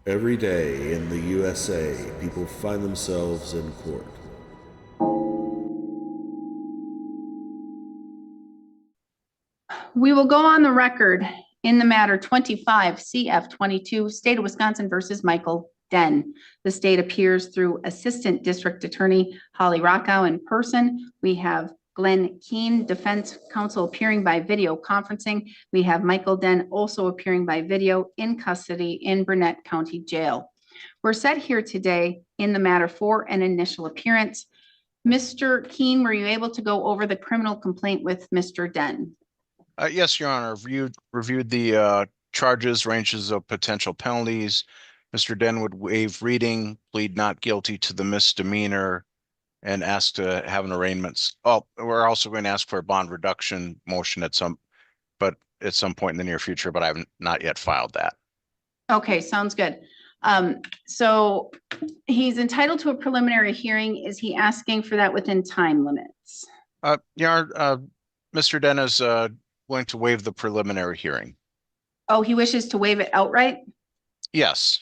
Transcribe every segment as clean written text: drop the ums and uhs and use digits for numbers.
Every day in the USA, people find themselves in court. We will go on the record in the matter 25 CF 22, State of Wisconsin versus Michael Den. The state appears through Assistant District Attorney Holly Rockow in person. We have Glenn Keene, Defense Counsel, appearing by video conferencing. We have Michael Den also appearing by video in custody in Burnett County Jail. We're set here today in the matter for an initial appearance. Mr. Keene, were you able to go over the criminal complaint with Mr. Den? Yes, Your Honor. Reviewed the charges, ranges of potential penalties. Mr. Den would waive reading, plead not guilty to the misdemeanor, and ask to have an arraignment. Oh, we're also going to ask for a bond reduction motion at some point in the near future, but I have not yet filed that. Okay, sounds good. So he's entitled to a preliminary hearing. Is he asking for that within time limits? Your Honor, Mr. Den is going to waive the preliminary hearing. Oh, he wishes to waive it outright? Yes.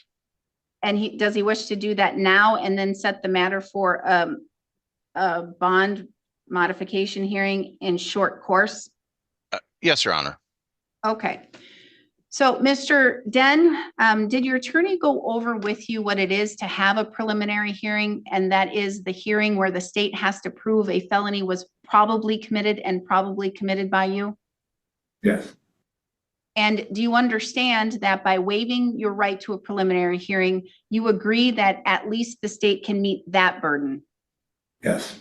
And does he wish to do that now and then set the matter for a bond modification hearing in short course? Yes, Your Honor. Okay. So, Mr. Den, did your attorney go over with you what it is to have a preliminary hearing? And that is the hearing where the state has to prove a felony was probably committed and probably committed by you? Yes. And do you understand that by waiving your right to a preliminary hearing, you agree that at least the state can meet that burden? Yes.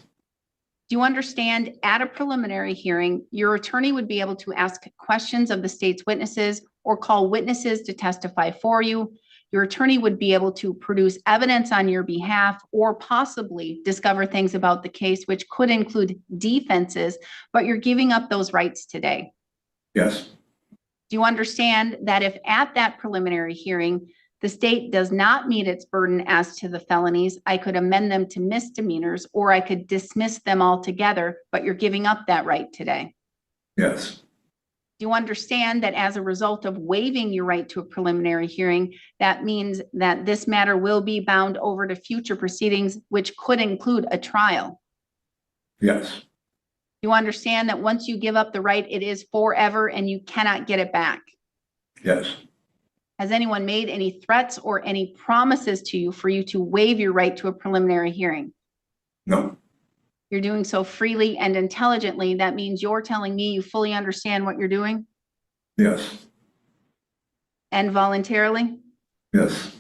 Do you understand at a preliminary hearing, your attorney would be able to ask questions of the state's witnesses or call witnesses to testify for you? Your attorney would be able to produce evidence on your behalf or possibly discover things about the case, which could include defenses, but you're giving up those rights today. Yes. Do you understand that if at that preliminary hearing, the state does not meet its burden as to the felonies, I could amend them to misdemeanors or I could dismiss them altogether, but you're giving up that right today? Yes. Do you understand that as a result of waiving your right to a preliminary hearing, that means that this matter will be bound over to future proceedings, which could include a trial? Yes. You understand that once you give up the right, it is forever and you cannot get it back? Yes. Has anyone made any threats or any promises to you for you to waive your right to a preliminary hearing? No. You're doing so freely and intelligently. That means you're telling me you fully understand what you're doing? Yes. And voluntarily? Yes.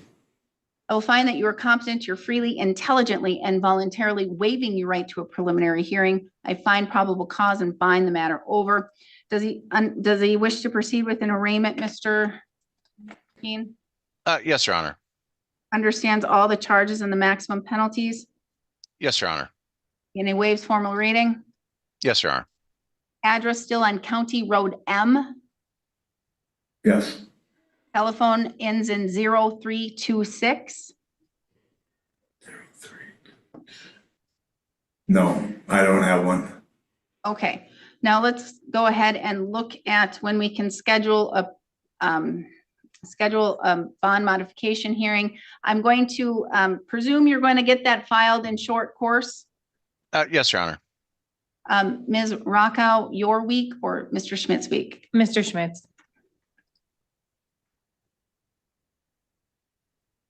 I will find that you are competent, you're freely, intelligently, and voluntarily waiving your right to a preliminary hearing. I find probable cause and bind the matter over. Does he wish to proceed with an arraignment, Mr. Keene? Yes, Your Honor. Understands all the charges and the maximum penalties? Yes, Your Honor. And he waives formal reading? Yes, Your Honor. Address still on County Road M? Yes. Telephone ends in 0326? No, I don't have one. Okay, now let's go ahead and look at when we can schedule a bond modification hearing. I'm going to presume you're going to get that filed in short course. Yes, Your Honor. Ms. Rockow, your week or Mr. Schmidt's week? Mr. Schmitz.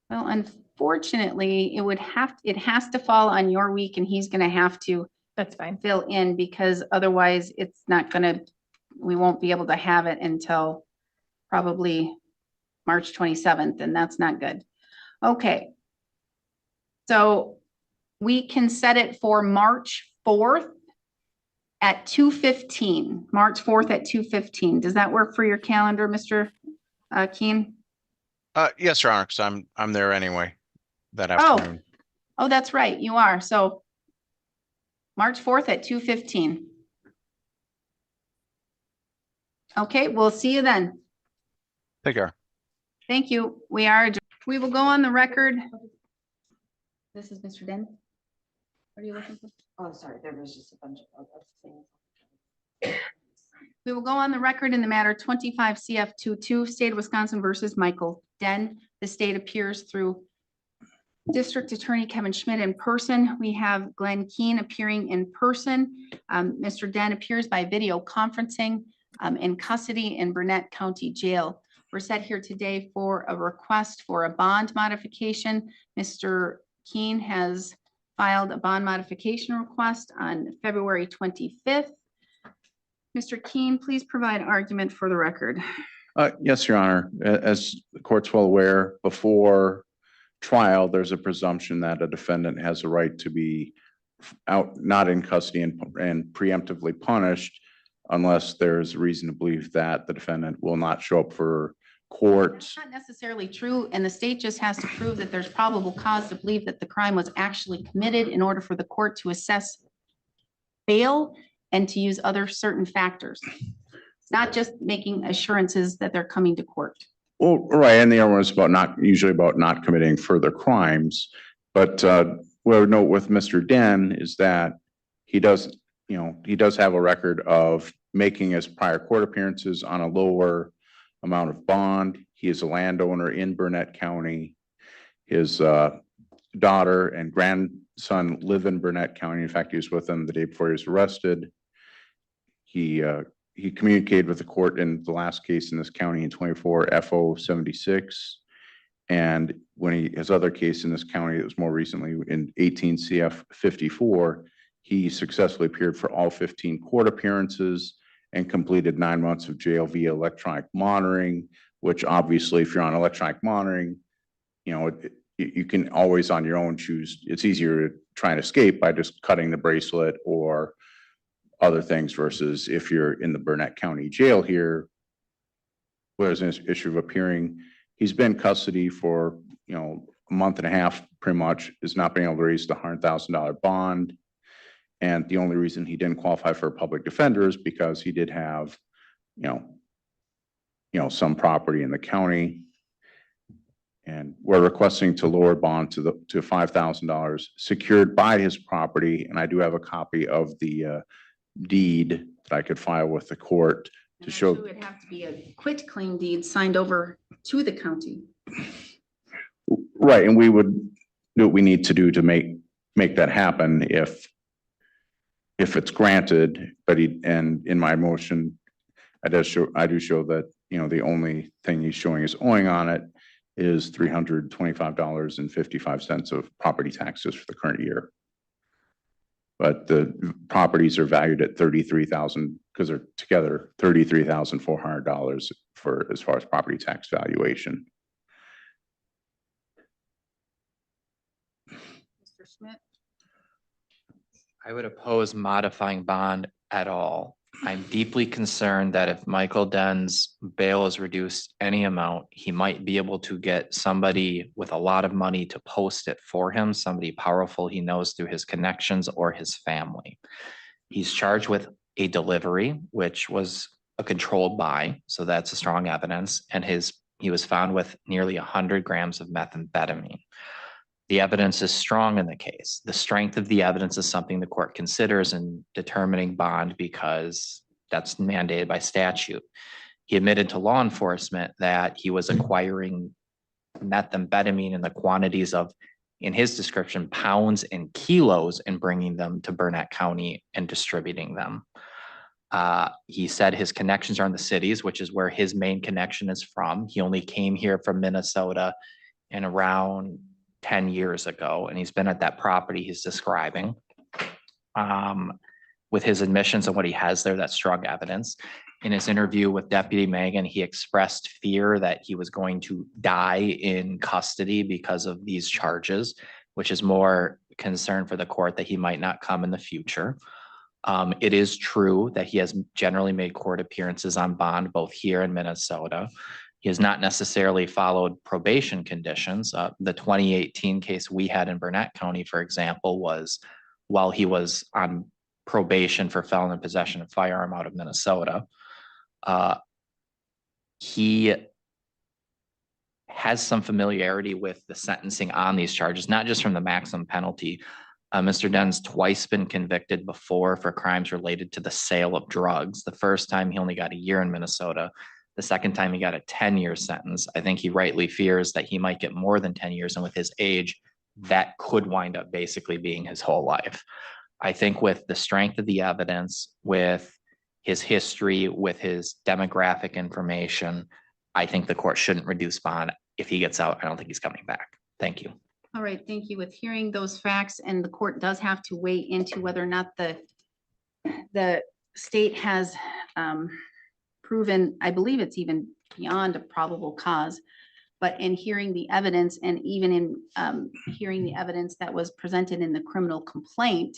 Well, unfortunately, it has to fall on your week and he's going to have to That's fine. fill in because otherwise it's not going to, we won't be able to have it until probably March 27th, and that's not good. Okay. So we can set it for March 4th at 2:15, March 4th at 2:15. Does that work for your calendar, Mr. Keene? Yes, Your Honor, because I'm there anyway that afternoon. Oh, that's right. You are. So March 4th at 2:15. Okay, we'll see you then. Take care. Thank you. We will go on the record. This is Mr. Den. What are you looking for? Oh, sorry, there was just a bunch of other things. We will go on the record in the matter 25 CF 22, State of Wisconsin versus Michael Den. The state appears through District Attorney Kevin Schmidt in person. We have Glenn Keane appearing in person. Mr. Den appears by video conferencing in custody in Burnett County Jail. We're set here today for a request for a bond modification. Mr. Keane has filed a bond modification request on February 25th. Mr. Keane, please provide argument for the record. Yes, Your Honor. As the court's well aware, before trial, there's a presumption that a defendant has a right to be out, not in custody and preemptively punished unless there's reason to believe that the defendant will not show up for court. That's not necessarily true, and the state just has to prove that there's probable cause to believe that the crime was actually committed in order for the court to assess bail and to use other certain factors. It's not just making assurances that they're coming to court. Well, right, and the other one is usually about not committing further crimes. But what I would note with Mr. Den is that he does have a record of making his prior court appearances on a lower amount of bond. He is a landowner in Burnett County. His daughter and grandson live in Burnett County. In fact, he was with them the day before he was arrested. He communicated with the court in the last case in this county in 24 FO 76. And when his other case in this county, it was more recently in 18 CF 54, he successfully appeared for all 15 court appearances and completed 9 months of jail via electronic monitoring, which obviously if you're on electronic monitoring, you can always on your own choose. It's easier to try and escape by just cutting the bracelet or other things versus if you're in the Burnett County Jail here, where there's an issue of appearing. He's been in custody for, a month and a half, pretty much, is not being able to raise the $100,000 bond. And the only reason he didn't qualify for a public defender is because he did have, some property in the county. And we're requesting to lower bond to $5,000 secured by his property. And I do have a copy of the deed that I could file with the court to show. It would have to be a quit claim deed signed over to the county. Right, and we would do what we need to do to make that happen if it's granted. But and in my motion, I do show that the only thing he's showing is owing on it is $325.55 of property taxes for the current year. But the properties are valued at $33,000 because they're together $33,400 for as far as property tax valuation. Mr. Schmidt? I would oppose modifying bond at all. I'm deeply concerned that if Michael Den's bail is reduced any amount, he might be able to get somebody with a lot of money to post it for him, somebody powerful he knows through his connections or his family. He's charged with a delivery, which was a controlled buy, so that's a strong evidence, and he was found with nearly 100 grams of methamphetamine. The evidence is strong in the case. The strength of the evidence is something the court considers in determining bond because that's mandated by statute. He admitted to law enforcement that he was acquiring methamphetamine in the quantities of, in his description, pounds and kilos and bringing them to Burnett County and distributing them. He said his connections are in the cities, which is where his main connection is from. He only came here from Minnesota in around 10 years ago, and he's been at that property he's describing. With his admissions and what he has there, that's strong evidence. In his interview with Deputy Mogen, he expressed fear that he was going to die in custody because of these charges, which is more concern for the court that he might not come in the future. It is true that he has generally made court appearances on bond, both here in Minnesota. He has not necessarily followed probation conditions. The 2018 case we had in Burnett County, for example, was while he was on probation for felon in possession of firearm out of Minnesota. He has some familiarity with the sentencing on these charges, not just from the maximum penalty. Mr. Den's twice been convicted before for crimes related to the sale of drugs. The first time he only got a year in Minnesota. The second time he got a 10-year sentence. I think he rightly fears that he might get more than 10 years. And with his age, that could wind up basically being his whole life. I think with the strength of the evidence, with his history, with his demographic information, I think the court shouldn't reduce bond. If he gets out, I don't think he's coming back. Thank you. All right, thank you. With hearing those facts, and the court does have to weigh into whether or not the state has proven, I believe it's even beyond a probable cause, but in hearing the evidence and even in hearing the evidence that was presented in the criminal complaint,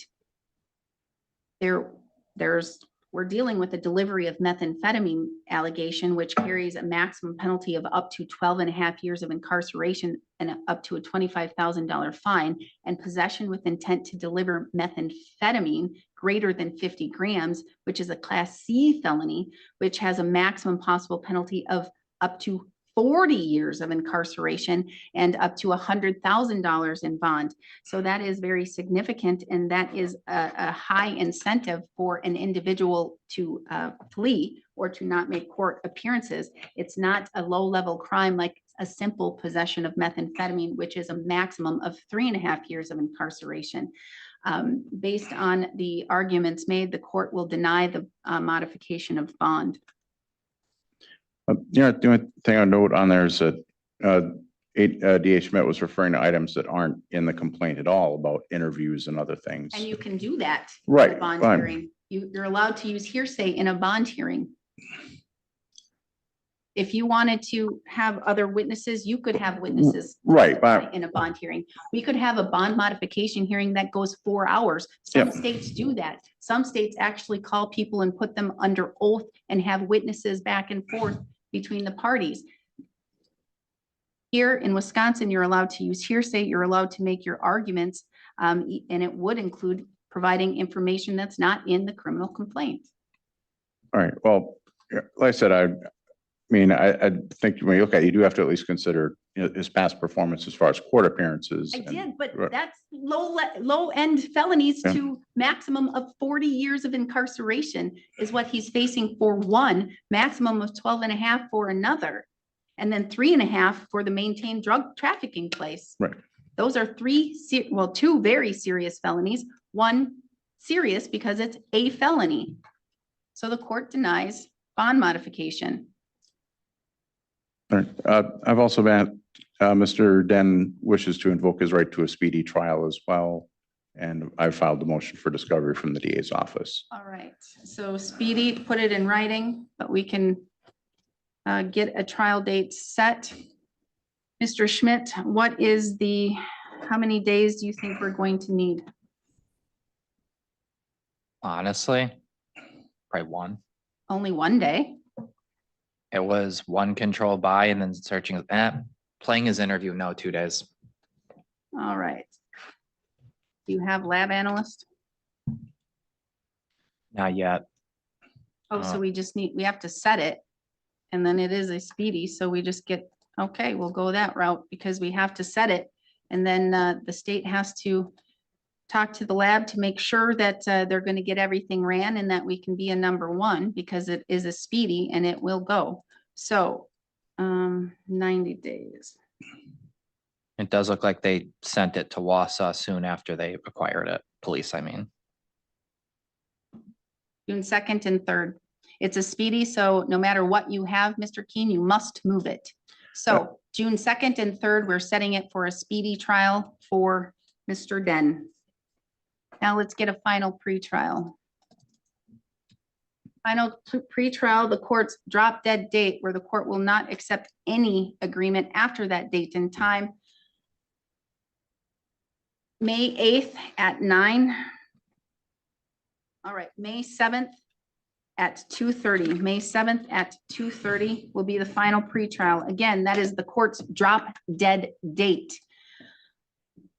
we're dealing with a delivery of methamphetamine allegation, which carries a maximum penalty of up to 12.5 years of incarceration and up to a $25,000 fine, and possession with intent to deliver methamphetamine greater than 50 grams, which is a Class C felony, which has a maximum possible penalty of up to 40 years of incarceration and up to $100,000 in bond. So that is very significant, and that is a high incentive for an individual to flee or to not make court appearances. It's not a low-level crime like a simple possession of methamphetamine, which is a maximum of 3.5 years of incarceration. Based on the arguments made, the court will deny the modification of bond. The only thing I note on there is that DA Schmidt was referring to items that aren't in the complaint at all about interviews and other things. And you can do that. Right, In a bond fine. hearing. You're allowed to use hearsay in a bond hearing. If you wanted to have other witnesses, you could have witnesses. Right, but In a bond hearing. We could have a bond modification hearing that goes 4 hours. Some Yep. states do that. Some states actually call people and put them under oath and have witnesses back and forth between the parties. Here in Wisconsin, you're allowed to use hearsay. You're allowed to make your arguments, and it would include providing information that's not in the criminal complaint. all right, well, like I said, I think when you look at it, you do have to at least consider his past performance as far as court appearances. I did, but right. that's low-end felonies Yeah. to maximum of 40 years of incarceration is what he's facing for one, maximum of 12.5 for another, and then 3.5 for the maintained drug trafficking place. Right. Those are two very serious felonies, one serious because it's a felony. So the court denies bond modification. All right, I've also been, Mr. Den wishes to invoke his right to a speedy trial as well. And I filed the motion for discovery from the DA's office. All right, so speedy, put it in writing, but we can get a trial date set. Mr. Schmidt, how many days do you think we're going to need? Honestly, probably one. Only one day? It was one controlled by and then searching, playing his interview, no, 2 days. All right. Do you have lab analyst? Not yet. Oh, so we have to set it. And then it is a speedy, so we just okay, we'll go that route because we have to set it. And then the state has to talk to the lab to make sure that they're going to get everything ran and that we can be a number one because it is a speedy and it will go. So 90 days. It does look like they sent it to Wausau soon after they acquired it. Police, I mean. June 2nd and 3rd. It's a speedy, so no matter what you have, Mr. Keen, you must move it. So June 2nd and 3rd, we're setting it for a speedy trial for Mr. Den. Now let's get a final pretrial. Final pretrial, the court's drop dead date where the court will not accept any agreement after that date and time. May 8th at 9. All right, May 7th at 2:30. May 7th at 2:30 will be the final pretrial. Again, that is the court's drop dead date.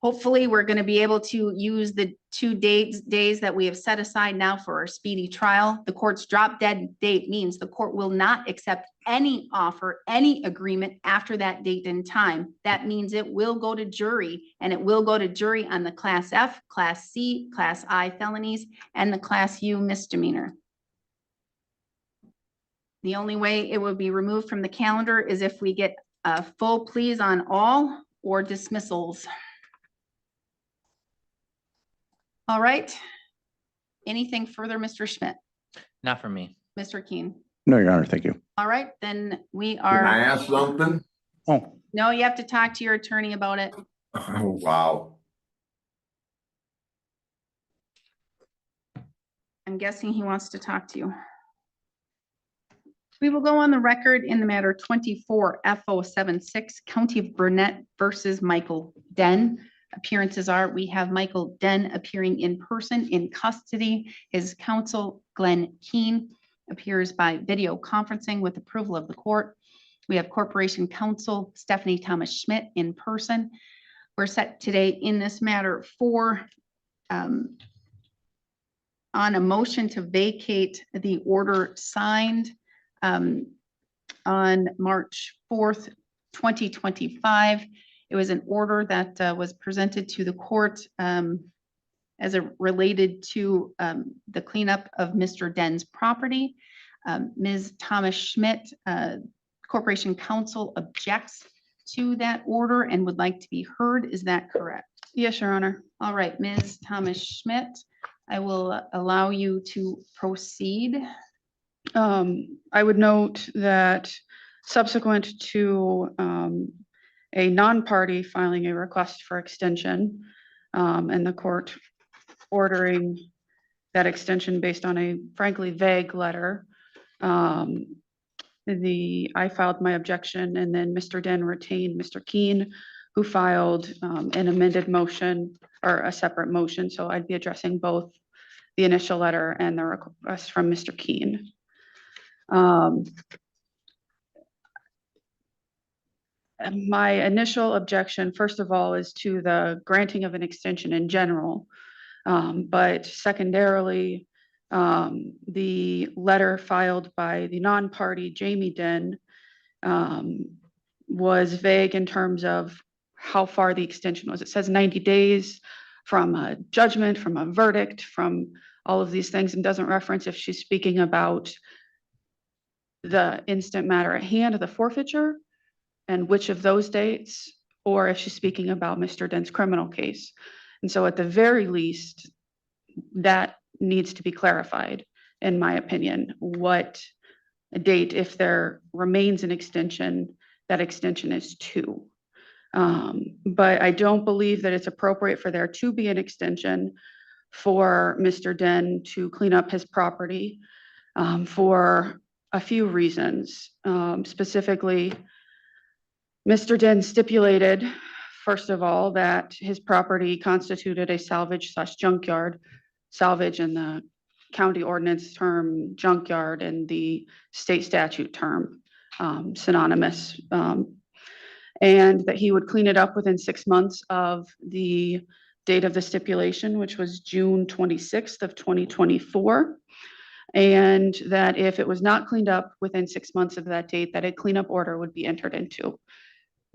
Hopefully, we're going to be able to use the 2 days that we have set aside now for our speedy trial. The court's drop dead date means the court will not accept any offer, any agreement after that date and time. That means it will go to jury, and it will go to jury on the Class F, Class C, Class I felonies, and the Class U misdemeanor. The only way it would be removed from the calendar is if we get a full pleas on all or dismissals. All right. Anything further, Mr. Schmidt, Not for me. Mr. Keen? No, Your Honor, thank you. All right, then we Can I are, ask something? Oh, no, you have to talk to your attorney about it. Oh, wow. I'm guessing he wants to talk to you. We will go on the record in the matter 24 FO76 County of Burnett versus Michael Den. Appearances are, we have Michael Den appearing in person in custody. His counsel, Glenn Keen, appears by video conferencing with approval of the court. We have Corporation Counsel Stephanie Thomas Schmidt in person. We're set today in this matter for on a motion to vacate the order signed on March 4th, 2025. It was an order that was presented to the court as it related to the cleanup of Mr. Den's property. Ms. Thomas Schmidt, Corporation Counsel, objects to that order and would like to be heard. Is that correct? Yes, Your Honor. All right, Ms. Thomas Schmidt, I will allow you to proceed. I would note that subsequent to a non-party filing a request for extension and the court ordering that extension based on a frankly vague letter, I filed my objection, and then Mr. Den retained Mr. Keen, who filed an amended motion or a separate motion. So I'd be addressing both the initial letter and the request from Mr. Keen. My initial objection, first of all, is to the granting of an extension in general. But secondarily, the letter filed by the non-party Jamie Den was vague in terms of how far the extension was. It says 90 days from a judgment, from a verdict, from all of these things, and doesn't reference if she's speaking about the instant matter at hand of the forfeiture and which of those dates, or if she's speaking about Mr. Den's criminal case. And so at the very least, that needs to be clarified, in my opinion, what date, if there remains an extension, that extension is to. But I don't believe that it's appropriate for there to be an extension for Mr. Den to clean up his property for a few reasons. Specifically, Mr. Den stipulated, first of all, that his property constituted a salvage/junkyard. Salvage in the county ordinance term, junkyard in the state statute term, synonymous. And that he would clean it up within 6 months of the date of the stipulation, which was June 26th of 2024. And that if it was not cleaned up within 6 months of that date, that a cleanup order would be entered into.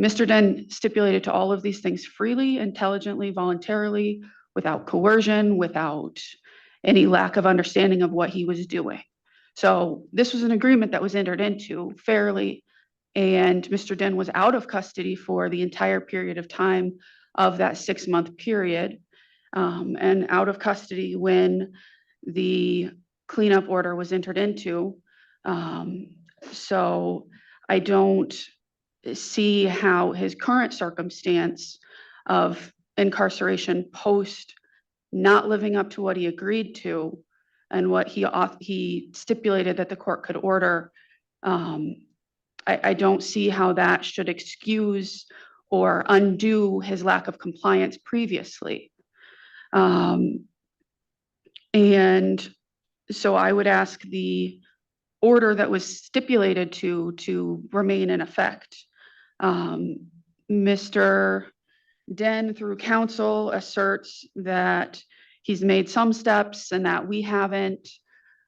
Mr. Den stipulated to all of these things freely, intelligently, voluntarily, without coercion, without any lack of understanding of what he was doing. So this was an agreement that was entered into fairly, and Mr. Den was out of custody for the entire period of time of that 6-month period, and out of custody when the cleanup order was entered into. So I don't see how his current circumstance of incarceration post not living up to what he agreed to and what he stipulated that the court could order, I don't see how that should excuse or undo his lack of compliance previously. And so I would ask the order that was stipulated to remain in effect. Mr. Den, through counsel, asserts that he's made some steps and that we haven't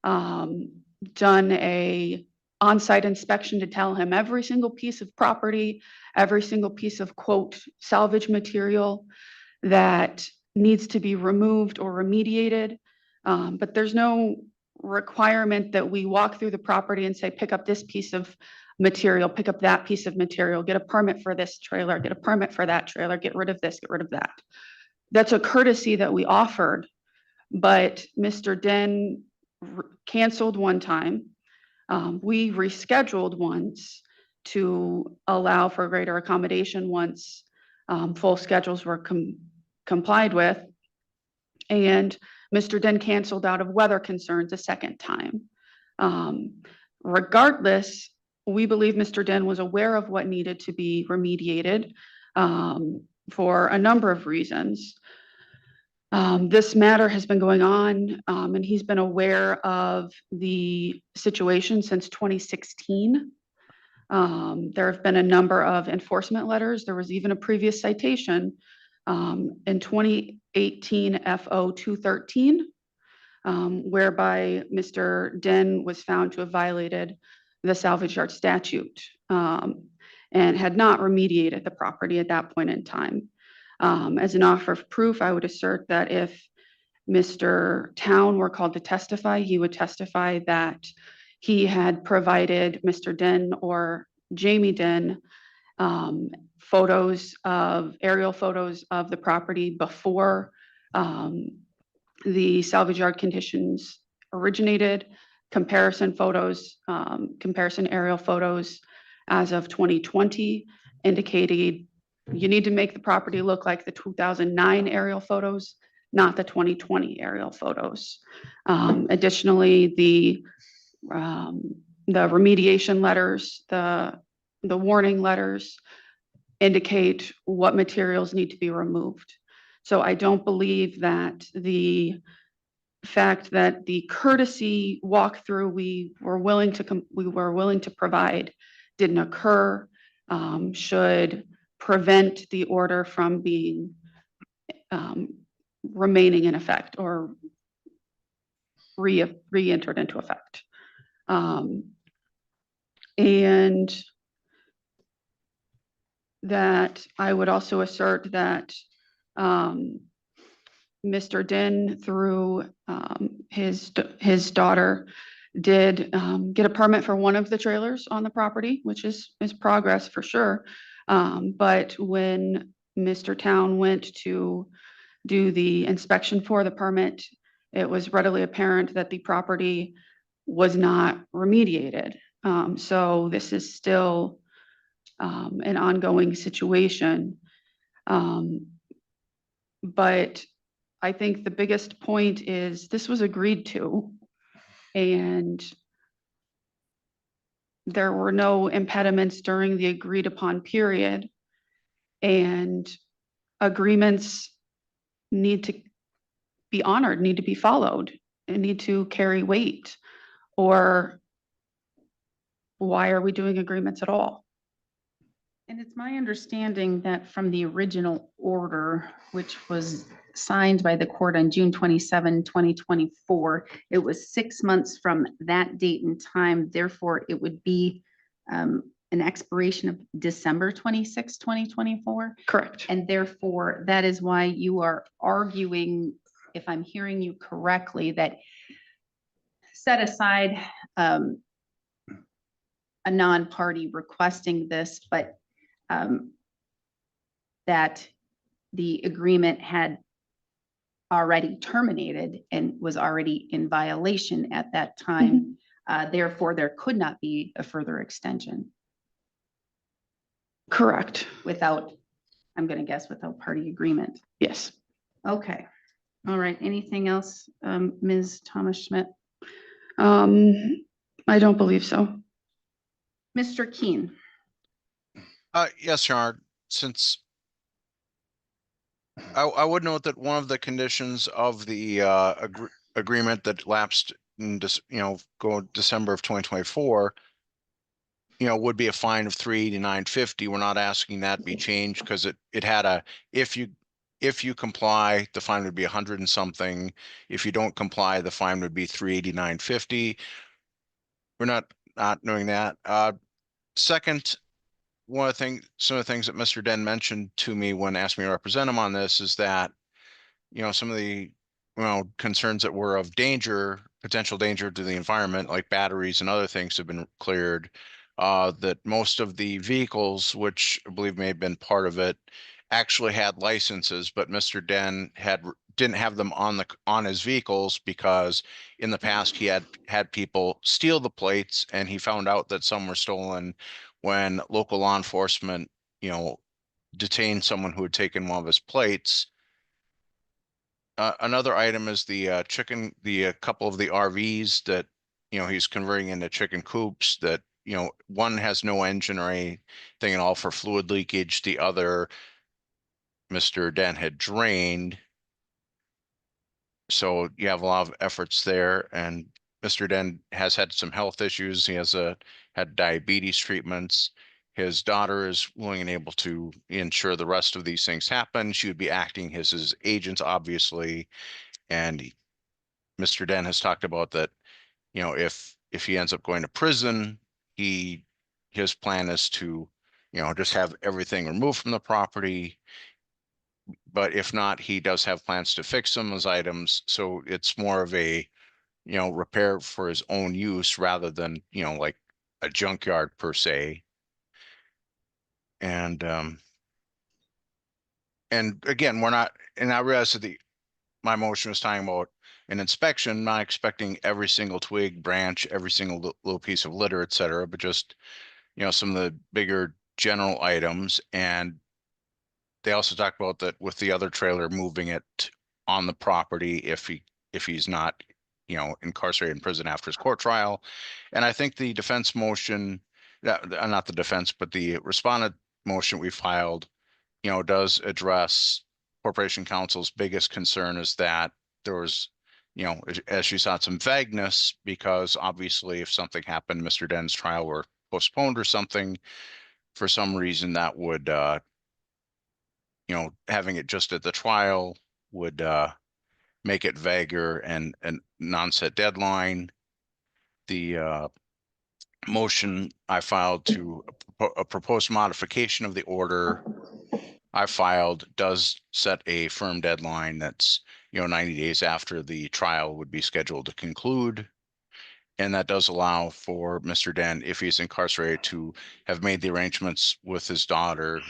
done a on-site inspection to tell him every single piece of property, every single piece of quote salvage material that needs to be removed or remediated. But there's no requirement that we walk through the property and say, pick up this piece of material, pick up that piece of material, get a permit for this trailer, get a permit for that trailer, get rid of this, get rid of that. That's a courtesy that we offered, but Mr. Den canceled one time. We rescheduled once to allow for greater accommodation once full schedules were complied with. And Mr. Den canceled out of weather concerns a second time. Regardless, we believe Mr. Den was aware of what needed to be remediated for a number of reasons. This matter has been going on, and he's been aware of the situation since 2016. There have been a number of enforcement letters. There was even a previous citation in 2018 FO 213, whereby Mr. Den was found to have violated the salvage yard statute and had not remediated the property at that point in time. As an offer of proof, I would assert that if Mr. Town were called to testify, he would testify that he had provided Mr. Den or Jamie Den aerial photos of the property before the salvage yard conditions originated, comparison aerial photos as of 2020 indicated you need to make the property look like the 2009 aerial photos, not the 2020 aerial photos. Additionally, the remediation letters, the warning letters indicate what materials need to be removed. So I don't believe that the fact that the courtesy walkthrough we were willing to provide didn't occur should prevent the order from being remaining in effect or re-entered into effect. And that I would also assert that Mr. Den, through his daughter, did get a permit for one of the trailers on the property, which is progress for sure. But when Mr. Town went to do the inspection for the permit, it was readily apparent that the property was not remediated. So this is still an ongoing situation. But I think the biggest point is this was agreed to, and there were no impediments during the agreed upon period, and agreements need to be honored, need to be followed, and need to carry weight. Or why are we doing agreements at all? And it's my understanding that from the original order, which was signed by the court on June 27, 2024, it was 6 months from that date and time. Therefore, it would be an expiration of December 26, 2024. Correct. And therefore, that is why you are arguing, if I'm hearing you correctly, that set aside a non-party requesting this, but that the agreement had already terminated and was already in violation at that time. Therefore, there could not be a further extension. Correct. Without, I'm going to guess, without party agreement. Yes. Okay. All right. Anything else, Ms. Thomas Schmidt? I don't believe so. Mr. Keen. Yes, Your Honor, since I would note that one of the conditions of the agreement that lapsed in December of 2024, would be a fine of $389.50. We're not asking that be changed because it had a, if you comply, the fine would be 100 and something. If you don't comply, the fine would be $389.50. We're not knowing that. Second, some of the things that Mr. Den mentioned to me when asked me to represent him on this is that, some of the, concerns that were of danger potential danger to the environment, like batteries and other things, have been cleared. That most of the vehicles, which I believe may have been part of it, actually had licenses, but Mr. Den didn't have them on his vehicles because in the past he had people steal the plates, and he found out that some were stolen when local law enforcement, detained someone who had taken one of his plates. Another item is the couple of the RVs that, he's converting into chicken coops that, one has no engine or anything at all for fluid leakage. The other, Mr. Den had drained. So you have a lot of efforts there, and Mr. Den has had some health issues. He has had diabetes treatments. His daughter is willing and able to ensure the rest of these things happen. She would be acting as his agent, obviously. And Mr. Den has talked about that, if he ends up going to prison, his plan is to, just have everything removed from the property. But if not, he does have plans to fix some of those items. So it's more of a, repair for his own use rather than, like a junkyard per se. And again, we're not, and I realize that my motion was talking about an inspection, not expecting every single twig, branch, every single little piece of litter, et cetera, but just, some of the bigger general items. And they also talked about that with the other trailer, moving it on the property if he's not, incarcerated in prison after his court trial. And I think the defense motion, not the defense, but the respondent motion we filed, does address Corporation Counsel's biggest concern, is that there was, as she saw, some vagueness, because obviously if something happened, Mr. Den's trial were postponed or something, for some reason, that would, having it just at the trial would make it vaguer and non-set deadline. The motion I filed to a proposed modification of the order I filed does set a firm deadline that's, 90 days after the trial would be scheduled to conclude. And that does allow for Mr. Den, if he's incarcerated, to have made the arrangements with his daughter.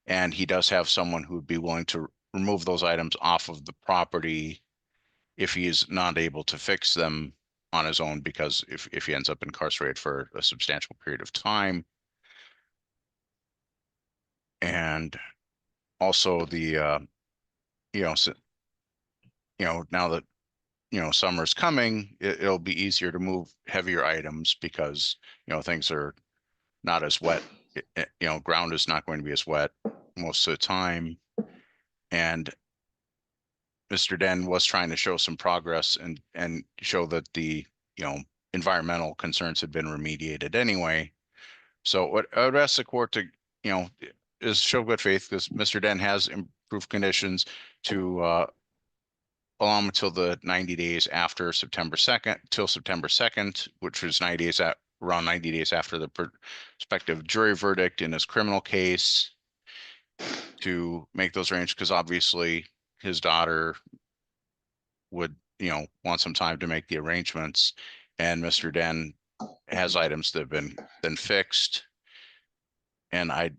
And he does have someone who would be willing to remove those items off of the property if he is not able to fix them on his own, because if he ends up incarcerated for a substantial period of time. And also the, now that, summer's coming, it'll be easier to move heavier items because, things are not as wet. Ground is not going to be as wet most of the time. And Mr. Den was trying to show some progress and show that the, environmental concerns had been remediated anyway. So what I would ask the court to, is show good faith, because Mr. Den has improved conditions, to allow him until the 90 days after September 2nd, till September 2nd, which was around 90 days after the prospective jury verdict in his criminal case, to make those arrangements, because obviously his daughter would, want some time to make the arrangements, and Mr. Den has items that have been fixed. And I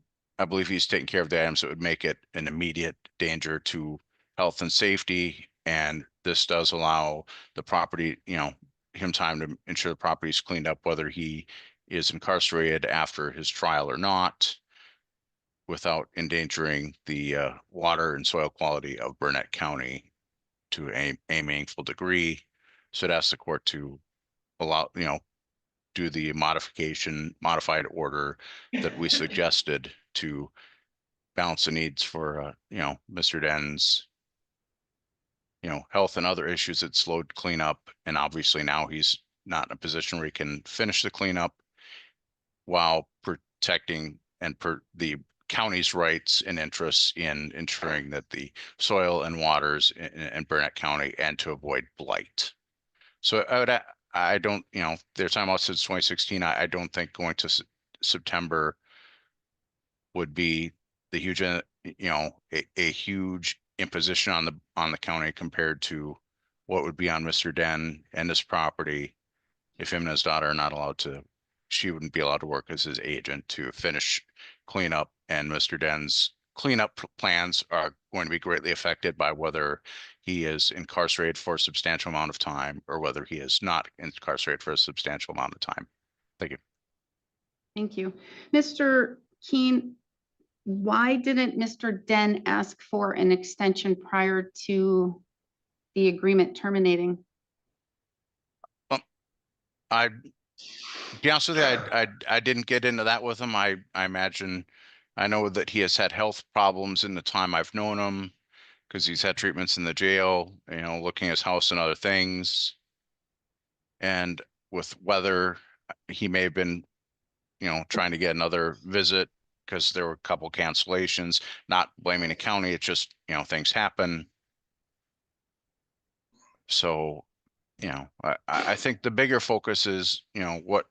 believe he's taking care of the items that would make it an immediate danger to health and safety. And this does allow the property, him time to ensure the property is cleaned up, whether he is incarcerated after his trial or not, without endangering the water and soil quality of Burnett County to a meaningful degree. So it asks the court to allow, do the modified order that we suggested to balance the needs for, Mr. Den's, health and other issues that slowed cleanup. And obviously now he's not in a position where he can finish the cleanup, while protecting the county's rights and interests in ensuring that the soil and waters in Burnett County, and to avoid blight. So I don't, their time out since 2016, I don't think going to September would be the huge, a huge imposition on the county compared to what would be on Mr. Den and his property if him and his daughter are not allowed to, she wouldn't be allowed to work as his agent to finish cleanup, and Mr. Den's cleanup plans are going to be greatly affected by whether he is incarcerated for a substantial amount of time or whether he is not incarcerated for a substantial amount of time. Thank you. Thank you. Mr. Keen, why didn't Mr. Den ask for an extension prior to the agreement terminating? To be honest with you, I didn't get into that with him. I imagine, I know that he has had health problems in the time I've known him because he's had treatments in the jail, you know, looking at his house and other things. And with weather, he may have been, you know, trying to get another visit because there were a couple cancellations, not blaming the county. It's just, you know, things happen. So, you know, I think the bigger focus is, you know, what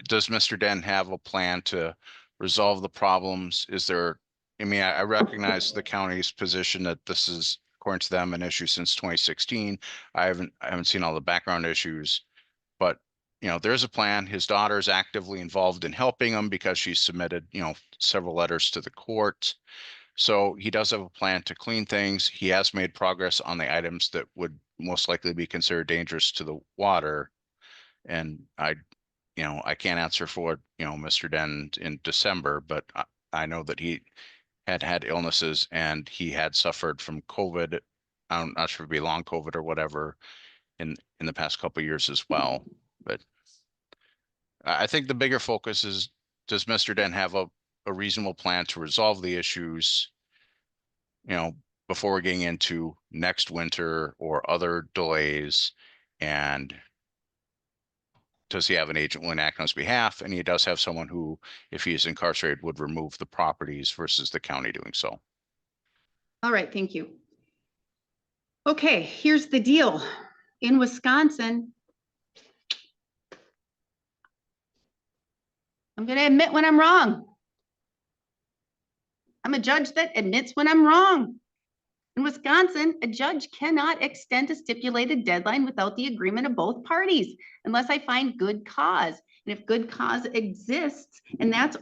does Mr. Den have a plan to resolve the problems? Is there, I mean, I recognize the county's position that this is, according to them, an issue since 2016. I haven't seen all the background issues, but you know, there's a plan. His daughter is actively involved in helping him because she submitted, you know, several letters to the court. So he does have a plan to clean things. He has made progress on the items that would most likely be considered dangerous to the water. And you know, I can't answer for, you know, Mr. Den in December, but I know that he had illnesses and he had suffered from COVID. I'm not sure if it'd be long COVID or whatever in the past couple of years as well. But I think the bigger focus is, does Mr. Den have a reasonable plan to resolve the issues, you know, before we're getting into next winter or other delays? And does he have an agent willing to act on his behalf? And he does have someone who, if he is incarcerated, would remove the properties versus the county doing so. All right, thank you. Okay, here's the deal. In Wisconsin, I'm going to admit when I'm wrong. I'm a judge that admits when I'm wrong. In Wisconsin, a judge cannot extend a stipulated deadline without the agreement of both parties unless I find good cause. And if good cause exists, and that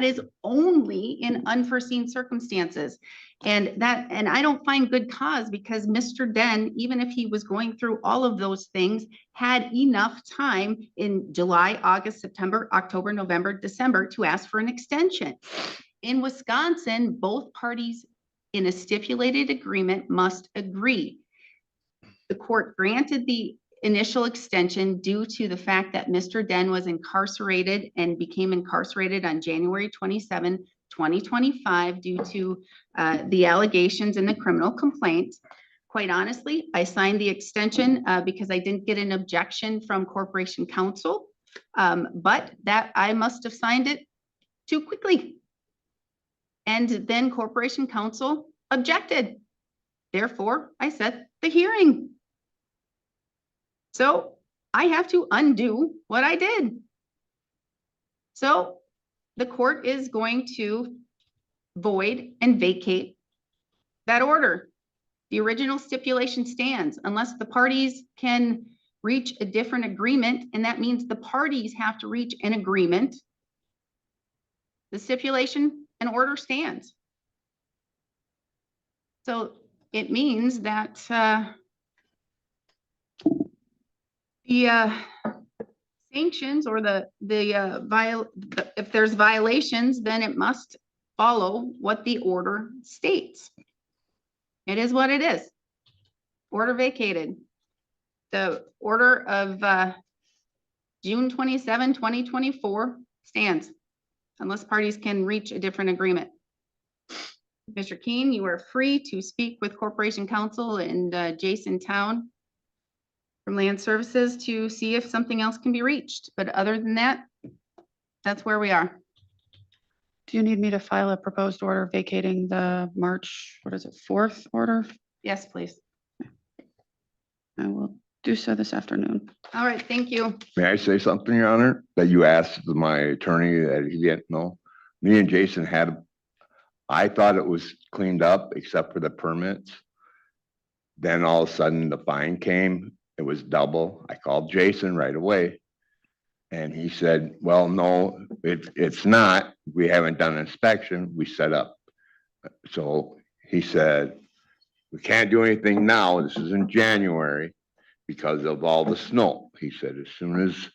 is only in unforeseen circumstances. And I don't find good cause because Mr. Den, even if he was going through all of those things, had enough time in July, August, September, October, November, December to ask for an extension. In Wisconsin, both parties in a stipulated agreement must agree. The court granted the initial extension due to the fact that Mr. Den was incarcerated and became incarcerated on January 27, 2025 due to the allegations in the criminal complaint. Quite honestly, I signed the extension because I didn't get an objection from Corporation Counsel, but that I must have signed it too quickly. And then Corporation Counsel objected. Therefore, I set the hearing. So I have to undo what I did. So the court is going to void and vacate that order. The original stipulation stands unless the parties can reach a different agreement, and that means the parties have to reach an agreement. The stipulation and order stands. So it means that the sanctions or if there's violations, then it must follow what the order states. It is what it is. Order vacated. The order of June 27, 2024 stands unless parties can reach a different agreement. Mr. Keen, you are free to speak with Corporation Counsel and Jason Town from Land Services to see if something else can be reached. But other than that, that's where we are. Do you need me to file a proposed order vacating the March, 4th order? Yes, please. I will do so this afternoon. All right, thank you. May I say something, Your Honor, that you asked my attorney that he didn't know? Me and Jason I thought it was cleaned up except for the permits. Then all of a sudden the fine came, it was double. I called Jason right away. And he said, well, no, it's not. We haven't done an inspection. We set up. So he said, we can't do anything now. This is in January because of all the snow. He said, as soon as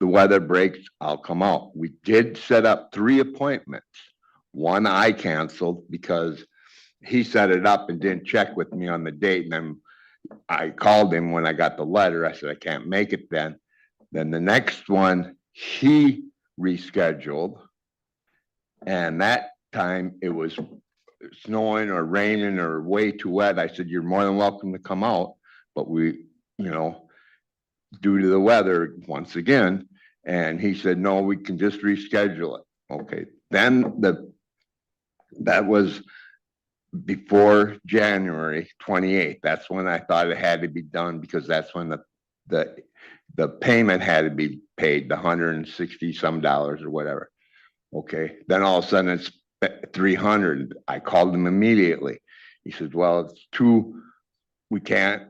the weather breaks, I'll come out. We did set up 3 appointments. One I canceled because he set it up and didn't check with me on the date. And then I called him when I got the letter. I said, I can't make it then. Then the next one, he rescheduled. And that time it was snowing or raining or way too wet. I said, you're more than welcome to come out, but we, due to the weather once again. And he said, no, we can just reschedule it. Okay. Then that was before January 28th. That's when I thought it had to be done because that's when the payment had to be paid, the $160 some or whatever. Okay. Then all of a sudden it's 300. I called him immediately. He said, well, we can't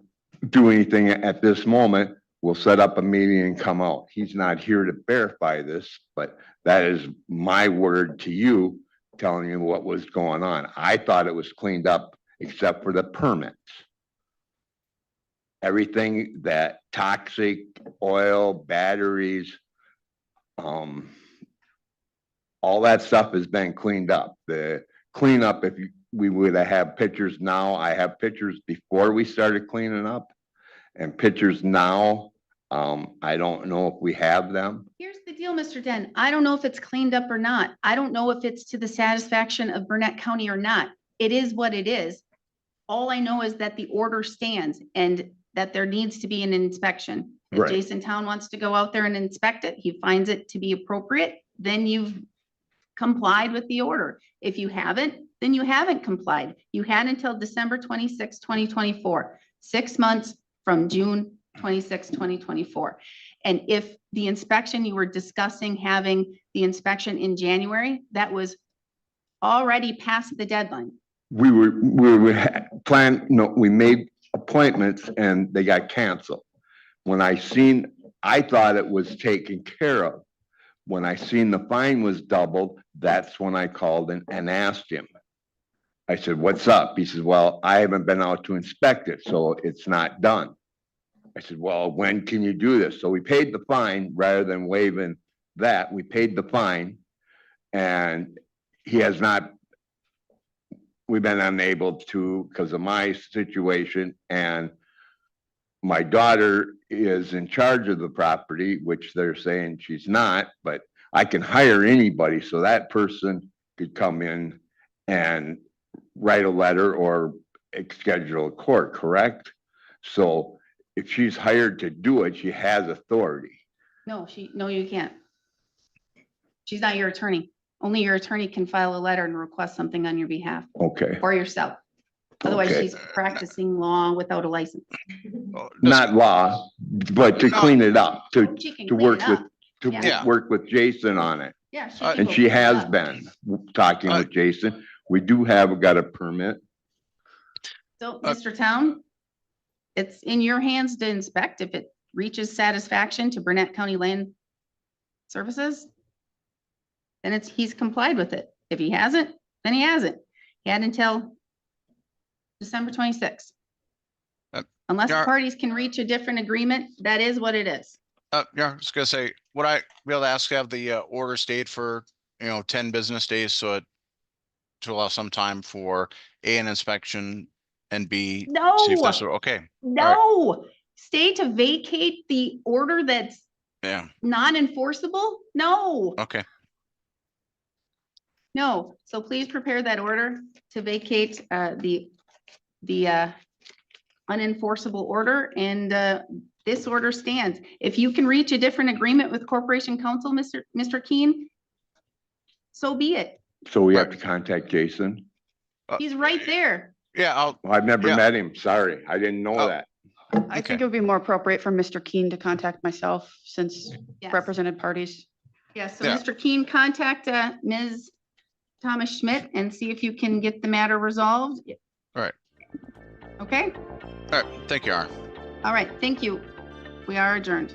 do anything at this moment. We'll set up a meeting and come out. He's not here to verify this, but that is my word to you, telling you what was going on. I thought it was cleaned up except for the permits. Everything that toxic oil, batteries, all that stuff has been cleaned up. The cleanup, we would have pictures now. I have pictures before we started cleaning up and pictures now. I don't know if we have them. Here's the deal, Mr. Den. I don't know if it's cleaned up or not. I don't know if it's to the satisfaction of Burnett County or not. It is what it is. All I know is that the order stands and that there needs to be an inspection. If Right. Jason Town wants to go out there and inspect it, he finds it to be appropriate, then you've complied with the order. If you haven't, then you haven't complied. You had until December 26, 2024, 6 months from June 26, 2024. And if the inspection, you were discussing having the inspection in January, that was already past the deadline. We made appointments and they got canceled. When I thought it was taken care of. When I seen the fine was doubled, that's when I called and asked him. I said, what's up? He says, well, I haven't been out to inspect it, so it's not done. I said, well, when can you do this? So we paid the fine rather than waiving that. We paid the fine and we've been unable to because of my situation, and my daughter is in charge of the property, which they're saying she's not, but I can hire anybody. So that person could come in and write a letter or schedule a court, correct? So if she's hired to do it, she has authority. No, you can't. She's not your attorney. Only your attorney can file a letter and request something on your behalf Okay. or yourself. Otherwise, Okay. she's practicing law without a license. Not law, but to clean it up, to She can to clean work it with, up. to Yeah. work with Jason on it. Yeah. She Uh, can And go she clean it has up. been talking with Jason. We do got a permit. So, Mr. Town, it's in your hands to inspect if it reaches satisfaction to Burnett County Land Services. Then he's complied with it. If he hasn't, then he hasn't. He had until December 26th. Unless the yeah. parties can reach a different agreement, that is what it is. Yeah, I was gonna say, would I be able to ask to have the order stayed for, 10 business days to allow some time for A, an inspection, and B, see if this, No, okay, no. Stay to vacate the order that's yeah, non-enforceable? No. okay. No, so please prepare that order to vacate the unenforceable order, and this order stands. If you can reach a different agreement with Corporation Counsel, Mr. Keen, so be it. So we have to contact Jason. He's right there. Yeah, Well, I've never Yeah. met him. Sorry, I didn't know Oh. that. I think it would be more appropriate for Mr. Keen to contact myself since Yes. represented parties. Yes, so Yeah. Mr. Keen, contact Ms. Thomas Schmidt and see if you can get the matter resolved. Right. Okay, All right, thank you, Your Honor. All right, thank you. We are adjourned.